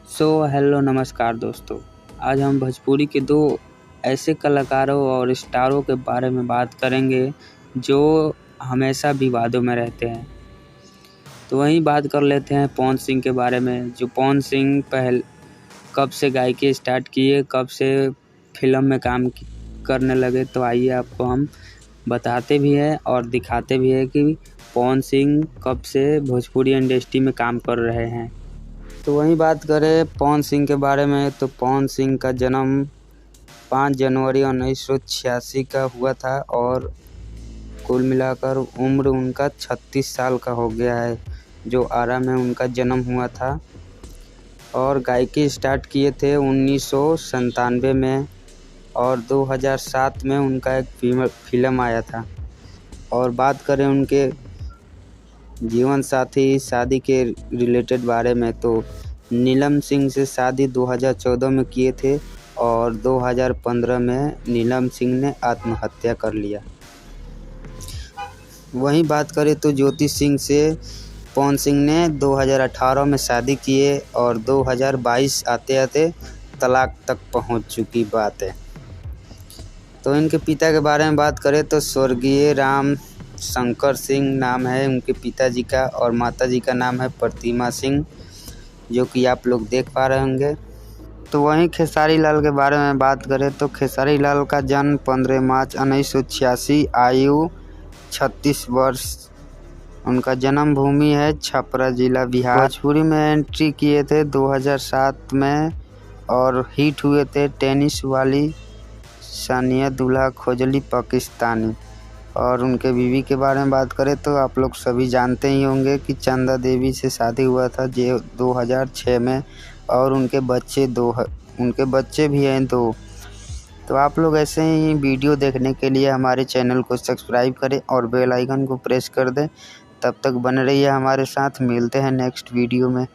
Hello नमस्कार दोस्तों। आज हम भोजपुरी के दो ऐसे कलाकारों और स्टारों के बारे में बात करेंगे जो हमेशा विवादों में रहते हैं। तो वहीं बात कर लेते हैं पवन सिंह के बारे में। जो पवन सिंह कब से गायकी स्टार्ट किए, कब से फिल्म में काम करने लगे, तो आइए आपको हम बताते भी हैं और दिखाते भी हैं कि पवन सिंह कब से भोजपुरी इंडस्ट्री में काम कर रहे हैं। तो वहीं बात करें पवन सिंह के बारे में, तो पवन सिंह का जन्म 5 जनवरी 1986 का हुआ था और कुल मिलाकर उम्र उनका 36 साल का हो गया है, जो आरा में उनका जन्म हुआ था। और गायकी स्टार्ट किए थे 1997 में और 2007 में उनका एक फिल्म आया था। और बात करें उनके जीवन साथी शादी के रिलेटेड बारे में, तो नीलम सिंह से शादी 2014 में किए थे और 2015 में नीलम सिंह ने आत्महत्या कर लिया। वहीं बात करें तो ज्योति सिंह से पवन सिंह ने 2018 में शादी किए और 2022 आते आते तलाक तक पहुंच चुकी बात है। तो इनके पिता के बारे में बात करें तो स्वर्गीय राम शंकर सिंह नाम है उनके पिताजी का और माताजी का नाम है प्रतिमा सिंह, जो कि आप लोग देख पा रहे होंगे। तो वहीं खेसारी लाल के बारे में बात करें तो खेसारी लाल का जन्म 15 मार्च 1986, आयु 36 वर्ष। उनका जन्म भूमि है छपरा जिला बिहार। भोजपुरी में एंट्री किए थे 2007 में और हिट हुए थे टेनिस वाली सानिया दूल्हा खोजली पाकिस्तानी। और उनके बीवी के बारे में बात करें तो आप लोग सभी जानते ही होंगे कि चंदा देवी से शादी हुआ था जो 2006 में और उनके बच्चे भी हैं 2। तो आप लोग ऐसे ही वीडियो देखने के लिए हमारे चैनल को सब्सक्राइब करें और बेल आइकन को प्रेस कर दें। तब तक बने रहिए हमारे साथ, मिलते हैं नेक्स्ट वीडियो में।